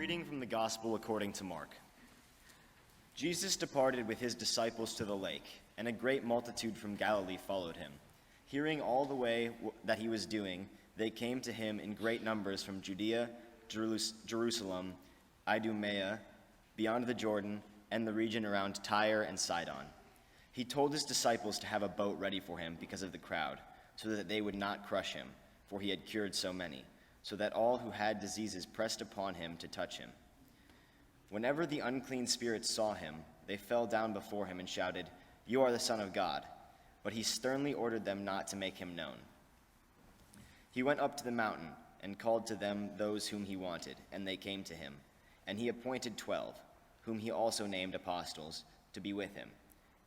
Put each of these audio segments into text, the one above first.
reading from the Gospel according to Mark. Jesus departed with his disciples to the lake, and a great multitude from Galilee followed him. Hearing all the way that he was doing, they came to him in great numbers from Judea, Jerusalem, Idumea, beyond the Jordan, and the region around Tyre and Sidon. He told his disciples to have a boat ready for him because of the crowd, so that they would not crush him, for he had cured so many, so that all who had diseases pressed upon him to touch him. Whenever the unclean spirits saw him, they fell down before him and shouted, "You are the Son of God." But he sternly ordered them not to make him known. He went up to the mountain and called to them those whom he wanted, and they came to him. And he appointed 12, whom he also named apostles, to be with him,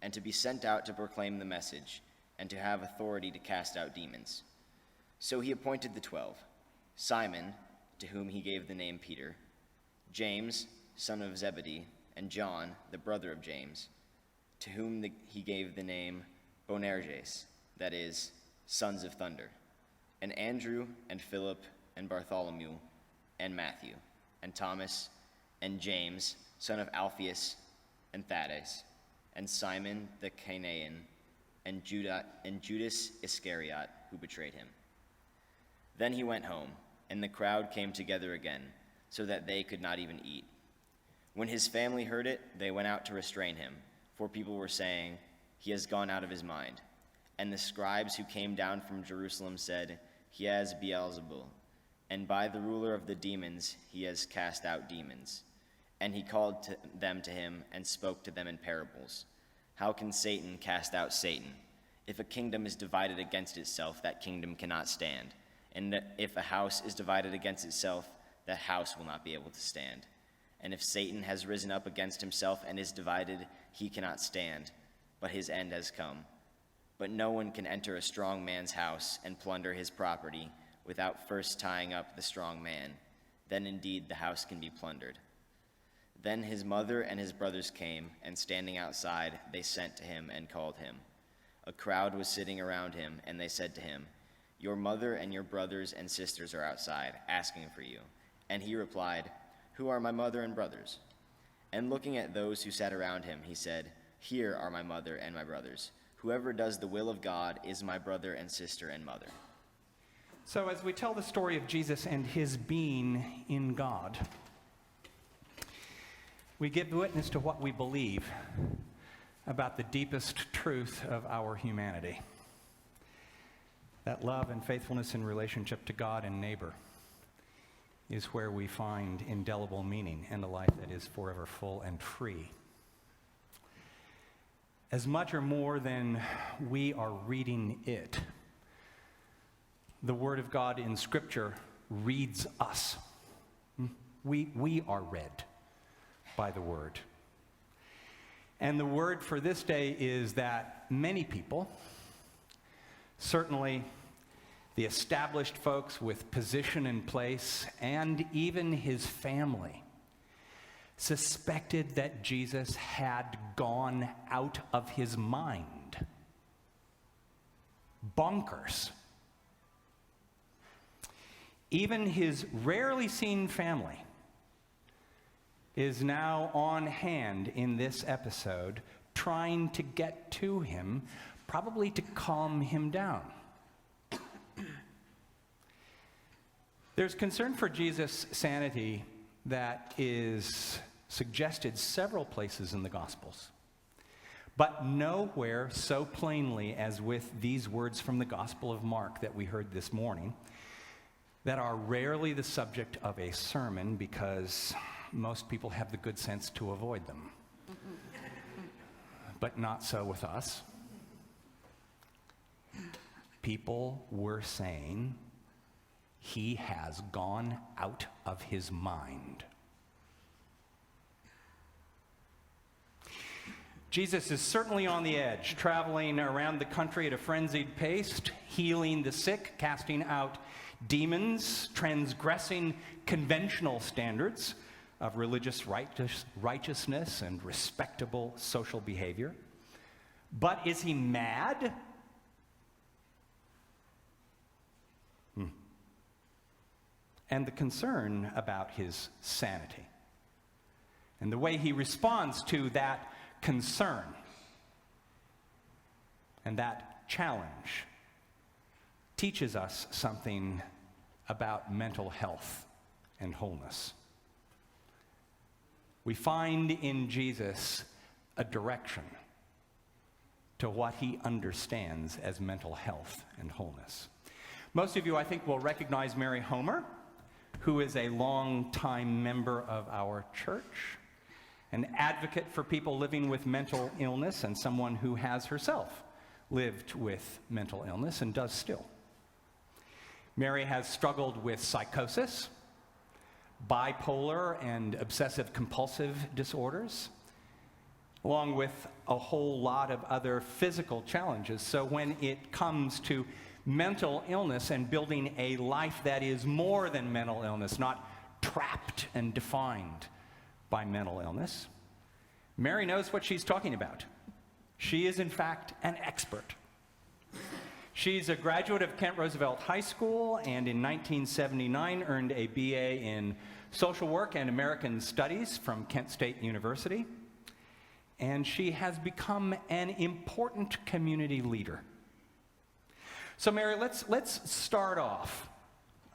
and to be sent out to proclaim the message, and to have authority to cast out demons. So he appointed the 12, Simon, to whom he gave the name Peter, James, son of Zebedee, and John, the brother of James, to whom he gave the name Boanerges, that is, sons of thunder, and Andrew, and Philip, and Bartholomew, and Matthew, and Thomas, and James, son of Alphaeus, and Thaddeus, and Simon the Cananean, and Judas Iscariot, who betrayed him. Then he went home, and the crowd came together again, so that they could not even eat. When his family heard it, they went out to restrain him, for people were saying, "He has gone out of his mind." And the scribes who came down from Jerusalem said, "He has Beelzebul, and by the ruler of the demons he has cast out demons." And he called them to him and spoke to them in parables. "How can Satan cast out Satan? If a kingdom is divided against itself, that kingdom cannot stand. And if a house is divided against itself, that house will not be able to stand. And if Satan has risen up against himself and is divided, he cannot stand, but his end has come. But no one can enter a strong man's house and plunder his property without first tying up the strong man. Then indeed the house can be plundered." Then his mother and his brothers came, and standing outside, they sent to him and called him. A crowd was sitting around him, and they said to him, "Your mother and your brothers and sisters are outside, asking for you." And he replied, "Who are my mother and brothers?" And looking at those who sat around him, he said, "Here are my mother and my brothers. Whoever does the will of God is my brother and sister and mother." So as we tell the story of Jesus and his being in God, we give witness to what we believe about the deepest truth of our humanity. That love and faithfulness in relationship to God and neighbor is where we find indelible meaning and a life that is forever full and free. As much or more than we are reading it, the Word of God in Scripture reads us. We are read by the Word. And the word for this day is that many people, certainly the established folks with position in place, and even his family, suspected that Jesus had gone out of his mind. Bonkers. Even his rarely seen family is now on hand in this episode, trying to get to him, probably to calm him down. There's concern for Jesus' sanity that is suggested several places in the Gospels, but nowhere so plainly as with these words from the Gospel of Mark that we heard this morning, that are rarely the subject of a sermon because most people have the good sense to avoid them. But not so with us. People were saying, "He has gone out of his mind." Jesus is certainly on the edge, traveling around the country at a frenzied pace, healing the sick, casting out demons, transgressing conventional standards of religious righteousness and respectable social behavior. But is he mad? and the concern about his sanity. And the way he responds to that concern and that challenge teaches us something about mental health and wholeness. We find in Jesus a direction to what he understands as mental health and wholeness. Most of you, I think, will recognize Mary Homer, who is a long-time member of our church, an advocate for people living with mental illness, and someone who has herself lived with mental illness and does still. Mary has struggled with psychosis, bipolar and obsessive-compulsive disorders, along with a whole lot of other physical challenges. So when it comes to mental illness and building a life that is more than mental illness, not trapped and defined by mental illness, Mary knows what she's talking about. She is, in fact, an expert. She's a graduate of Kent Roosevelt High School, and in 1979 earned a BA in Social Work and American Studies from Kent State University. And she has become an important community leader. So Mary, let's start off,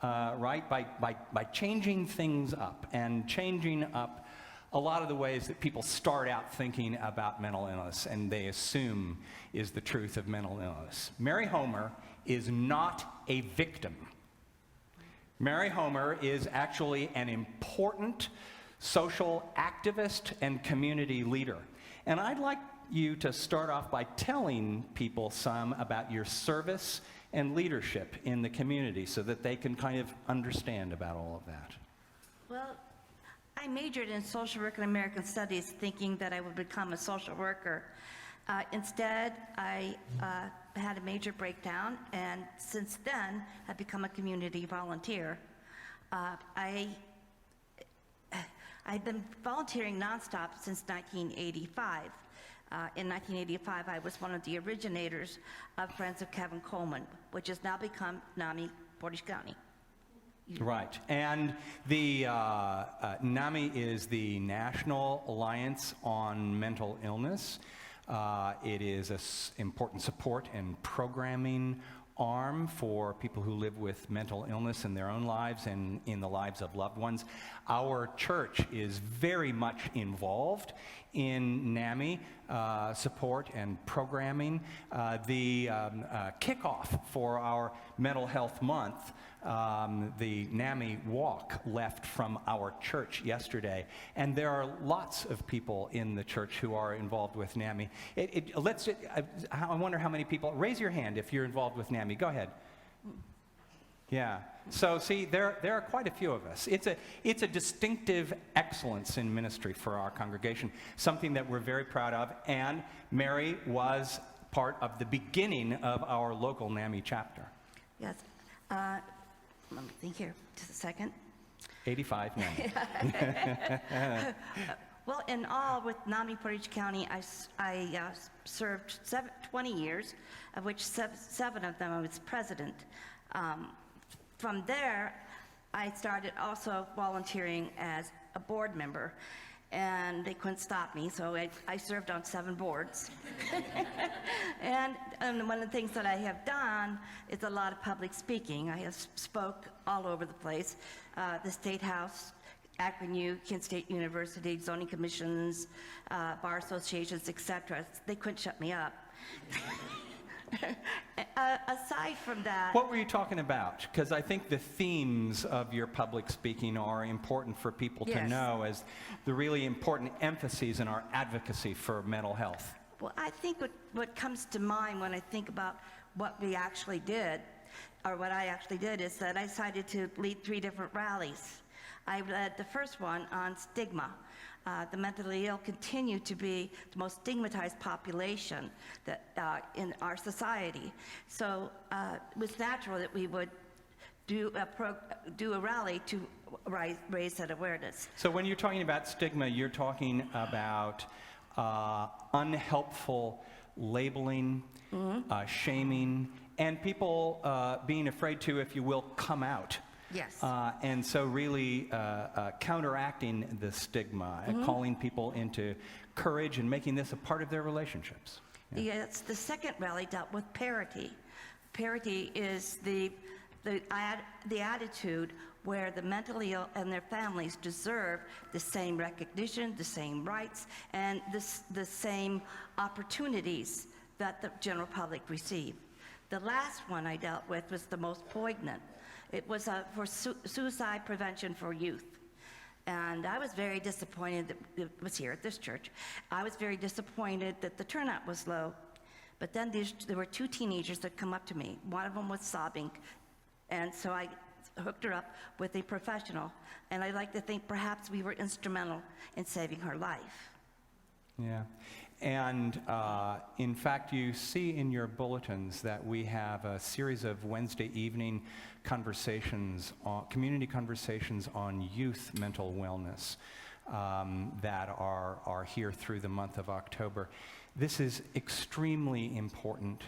by changing things up and changing up a lot of the ways that people start out thinking about mental illness and they assume is the truth of mental illness. Mary Homer is not a victim. Mary Homer is actually an important social activist and community leader. And I'd like you to start off by telling people some about your service and leadership in the community so that they can kind of understand about all of that. Well, I majored in social work and American studies thinking that I would become a social worker. Instead, I had a major breakdown, and since then have become a community volunteer. I've been volunteering nonstop since 1985. In 1985, I was one of the originators of Friends of Kevin Coleman, which has now become NAMI Portage County. Right, and the NAMI is the National Alliance on Mental Illness. It is an important support and programming arm for people who live with mental illness in their own lives and in the lives of loved ones. Our church is very much involved in NAMI support and programming. The kickoff for our Mental Health Month, the NAMI walk left from our church yesterday, and there are lots of people in the church who are involved with NAMI. I wonder how many people, raise your hand if you're involved with NAMI. Go ahead. Yeah. So see, there are quite a few of us. It's a distinctive excellence in ministry for our congregation, something that we're very proud of, and Mary was part of the beginning of our local NAMI chapter. Yes. Let me think here, just a second. 85 NAMI. Well, in all, with NAMI Portage County, I served 20 years, of which seven of them I was president. From there, I started also volunteering as a board member, and they couldn't stop me, so I served on 7 boards. And one of the things that I have done is a lot of public speaking. I have spoke all over the place, the State House, Akron U, Kent State University, zoning commissions, bar associations, etc. They couldn't shut me up. Aside from that... What were you talking about? Because I think the themes of your public speaking are important for people to know as the really important emphases in our advocacy for mental health. Well, I think what comes to mind when I think about what we actually did, or what I actually did, is that I decided to lead 3 different rallies. I led the first one on stigma. The mentally ill continue to be the most stigmatized population that, in our society. So it was natural that we would do a rally to raise that awareness. So when you're talking about stigma, you're talking about unhelpful labeling, shaming, and people being afraid to, if you will, come out Yes. And so really counteracting the stigma, calling people into courage and making this a part of their relationships. Yes, the second rally dealt with parity. Parity is the attitude where the mentally ill and their families deserve the same recognition, the same rights, and the same opportunities that the general public receive. The last one I dealt with was the most poignant. It was for suicide prevention for youth. And I was very disappointed that it was here at this church. I was very disappointed that the turnout was low. But then there were two teenagers that come up to me. One of them was sobbing. And so I hooked her up with a professional. And I like to think perhaps we were instrumental in saving her life. Yeah. And in fact, you see in your bulletins that we have a series of Wednesday evening conversations, community conversations on youth mental wellness that are here through the month of October. This is extremely important.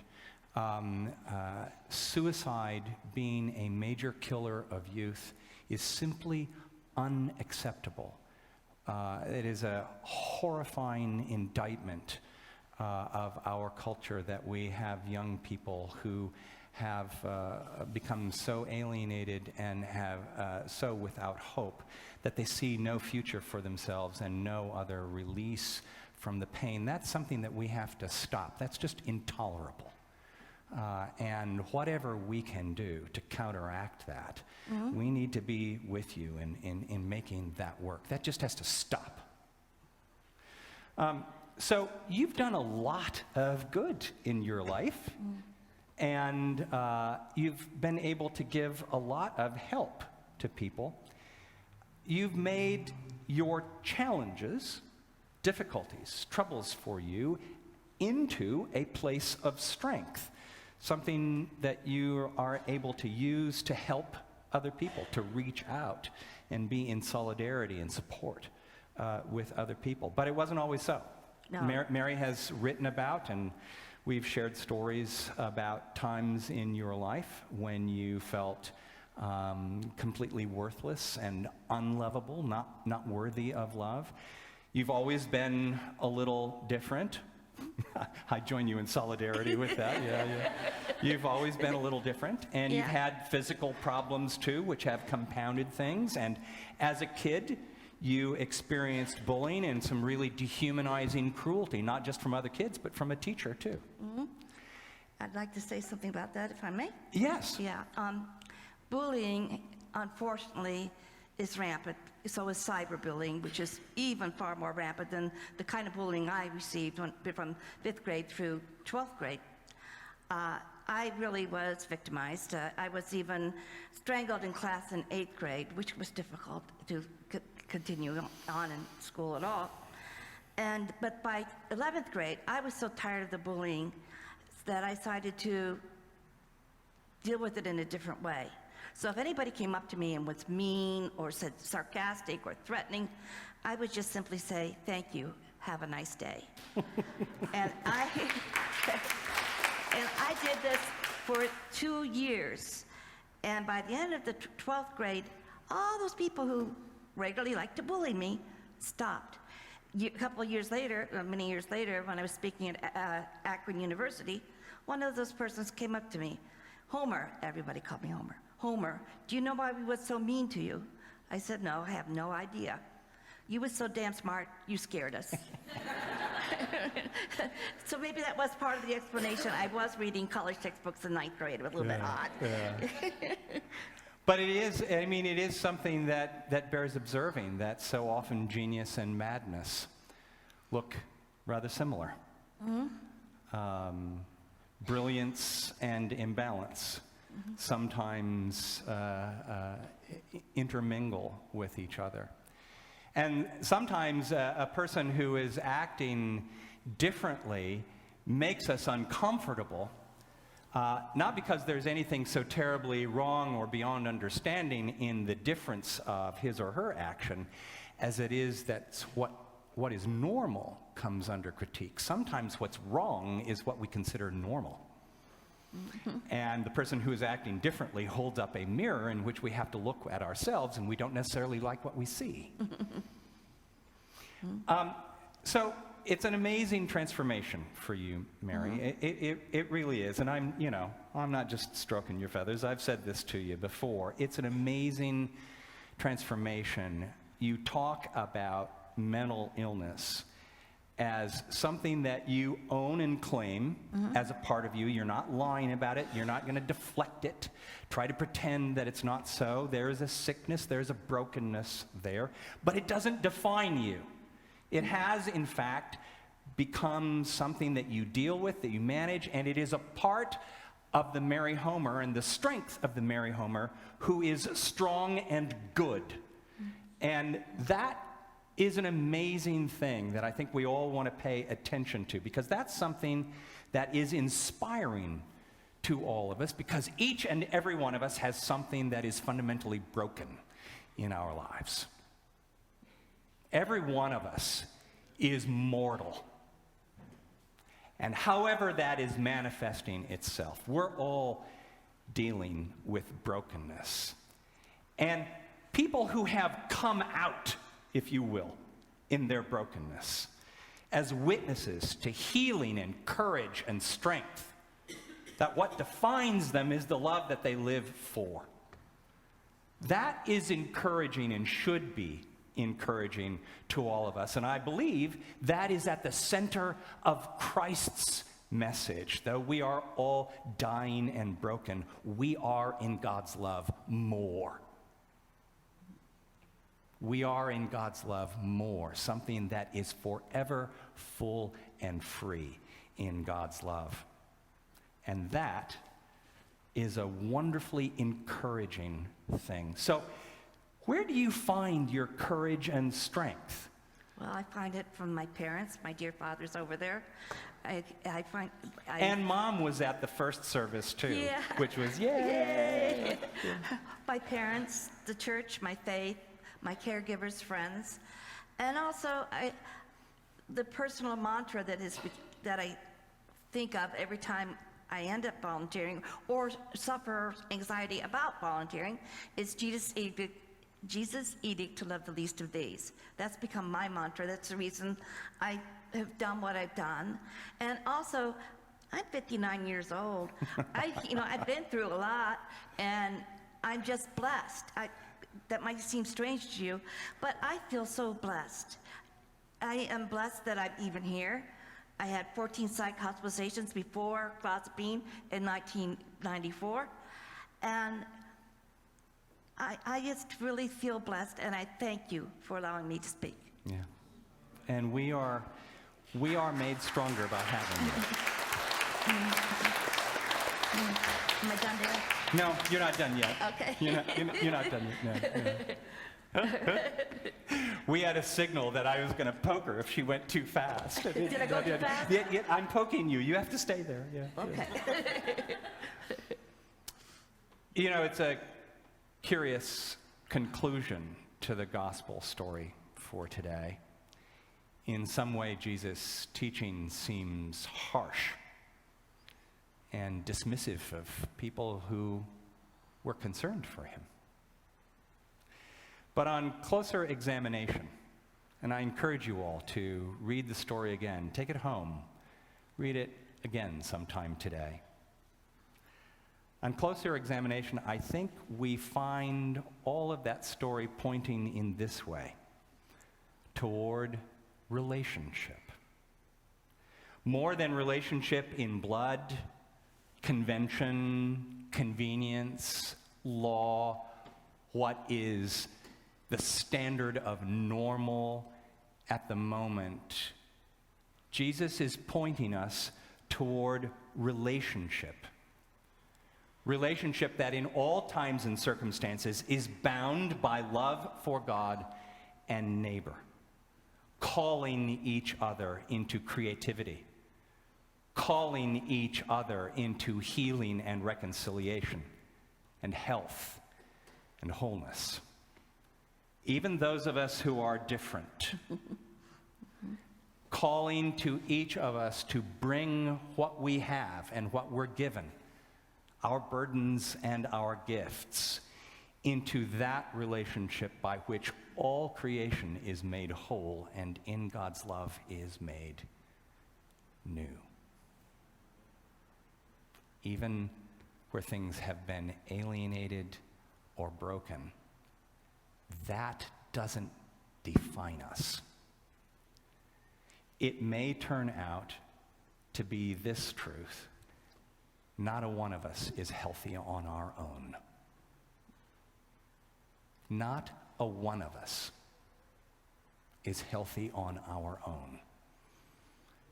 Suicide being a major killer of youth is simply unacceptable. It is a horrifying indictment of our culture that we have young people who have become so alienated and have so without hope that they see no future for themselves and no other release from the pain. That's something that we have to stop. That's just intolerable. And whatever we can do to counteract that, we need to be with you in making that work. That just has to stop. So you've done a lot of good in your life, and you've been able to give a lot of help to people. You've made your challenges, difficulties, troubles for you into a place of strength. Something that you are able to use to help other people, to reach out and be in solidarity and support with other people. But it wasn't always so. No. Mary has written about, and we've shared stories about times in your life when you felt completely worthless and unlovable, not worthy of love. You've always been a little different. I join you in solidarity with that. Yeah. You've always been a little different, and you've had physical problems too, which have compounded things. And as a kid, you experienced bullying and some really dehumanizing cruelty, not just from other kids, but from a teacher too. I'd like to say something about that, if I may. Yes. Yeah. Bullying, unfortunately, is rampant. So is cyberbullying, which is even far more rampant than the kind of bullying I received from 5th grade through 12th grade. I really was victimized. I was even strangled in class in 8th grade, which was difficult to continue on in school at all. But by 11th grade, I was so tired of the bullying that I decided to deal with it in a different way. So if anybody came up to me and was mean or said sarcastic or threatening, I would just simply say, "Thank you, have a nice day." and I did this for 2 years. And by the end of the 12th grade, all those people who regularly liked to bully me stopped. A couple of years later, many years later, when I was speaking at Akron University, one of those persons came up to me. "Homer," everybody called me Homer. "Homer, do you know why we were so mean to you?" I said, "No, I have no idea. You were so damn smart, you scared us." So maybe that was part of the explanation. I was reading college textbooks in 9th grade. It was a little bit odd. But it is something that bears observing, that so often genius and madness look rather similar. Brilliance and imbalance sometimes intermingle with each other. And sometimes a person who is acting differently makes us uncomfortable, not because there's anything so terribly wrong or beyond understanding in the difference of his or her action, as it is that what is normal comes under critique. Sometimes what's wrong is what we consider normal. And the person who is acting differently holds up a mirror in which we have to look at ourselves, and we don't necessarily like what we see. So it's an amazing transformation for you, Mary. It really is. And I'm not just stroking your feathers. I've said this to you before. It's an amazing transformation. You talk about mental illness as something that you own and claim as a part of you. You're not lying about it. You're not going to deflect it. Try to pretend that it's not so. There is a sickness. There's a brokenness there. But it doesn't define you. It has, in fact, become something that you deal with, that you manage, and it is a part of the Mary Homer and the strength of the Mary Homer who is strong and good. And that is an amazing thing that I think we all want to pay attention to, because that's something that is inspiring to all of us, because each and every one of us has something that is fundamentally broken in our lives. Every one of us is mortal. And however that is manifesting itself, we're all dealing with brokenness. And people who have come out, if you will, in their brokenness, as witnesses to healing and courage and strength, that what defines them is the love that they live for. That is encouraging and should be encouraging to all of us. And I believe that is at the center of Christ's message. Though we are all dying and broken, we are in God's love more. We are in God's love more, something that is forever full and free in God's love. And that is a wonderfully encouraging thing. So, where do you find your courage and strength? Well, I find it from my parents. My dear father's over there. And Mom was at the first service too, Yeah. which was yay! My parents, the church, my faith, my caregivers, friends, and also the personal mantra that I think of every time I end up volunteering or suffer anxiety about volunteering is Jesus' edict to love the least of these. That's become my mantra. That's the reason I have done what I've done. And also, I'm 59 years old. I've been through a lot, and I'm just blessed. That might seem strange to you, but I feel so blessed. I am blessed that I'm even here. I had 14 psych hospitalizations before clozapine in 1994, and I just really feel blessed, and I thank you for allowing me to speak. Yeah, and we are made stronger by having you. Am I done there? No, you're not done yet. Okay. You're not done yet. No. We had a signal that I was going to poke her if she went too fast. Did I go too fast? Yeah, I'm poking you. You have to stay there. Yeah. Okay. It's a curious conclusion to the gospel story for today. In some way, Jesus' teaching seems harsh and dismissive of people who were concerned for him. But on closer examination, and I encourage you all to read the story again, take it home, read it again sometime today. On closer examination, I think we find all of that story pointing in this way, toward relationship. More than relationship in blood, convention, convenience, law, what is the standard of normal at the moment. Jesus is pointing us toward relationship. Relationship that in all times and circumstances is bound by love for God and neighbor, calling each other into creativity, calling each other into healing and reconciliation and health and wholeness. Even those of us who are different, calling to each of us to bring what we have and what we're given our burdens, and our gifts into that relationship by which all creation is made whole and in God's love is made new. Even where things have been alienated or broken, that doesn't define us. It may turn out to be this truth: not a one of us is healthy on our own. Not a one of us is healthy on our own.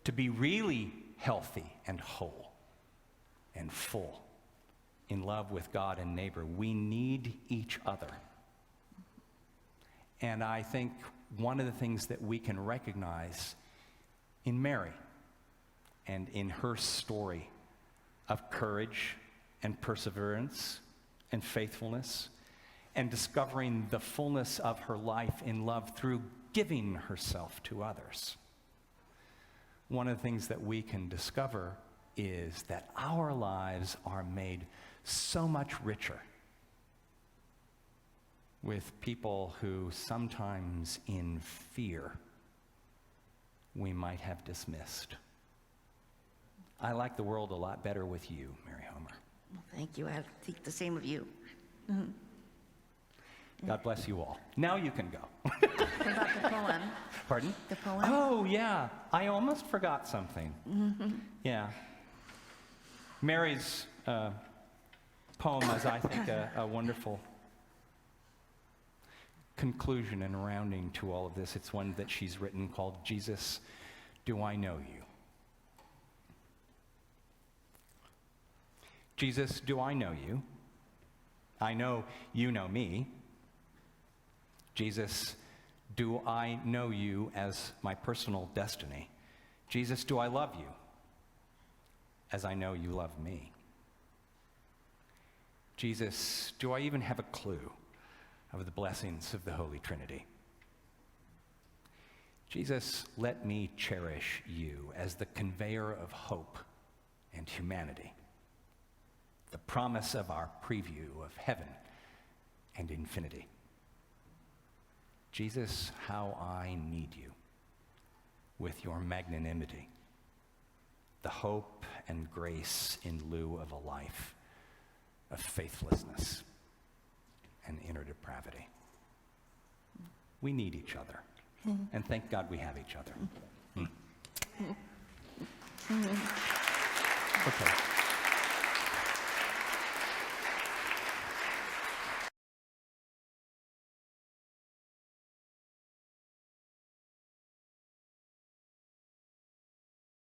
To be really healthy and whole and full in love with God and neighbor, we need each other. And I think one of the things that we can recognize in Mary and in her story of courage and perseverance and faithfulness and discovering the fullness of her life in love through giving herself to others. One of the things that we can discover is that our lives are made so much richer with people who sometimes in fear we might have dismissed. I like the world a lot better with you, Mary Homer. Well, thank you. I think the same of you. God bless you all. Now you can go. What about the poem? Pardon? The poem? Oh, yeah. I almost forgot something. Yeah. Mary's poem is, I think, a wonderful conclusion and rounding to all of this. It's one that she's written called Jesus, Do I Know You? Jesus, do I know you? I know you know me. Jesus, do I know you as my personal destiny? Jesus, do I love you as I know you love me? Jesus, do I even have a clue of the blessings of the Holy Trinity? Jesus, let me cherish you as the conveyor of hope and humanity, the promise of our preview of heaven and infinity. Jesus, how I need you with your magnanimity, the hope and grace in lieu of a life of faithlessness and inner depravity. We need each other, and thank God we have each other.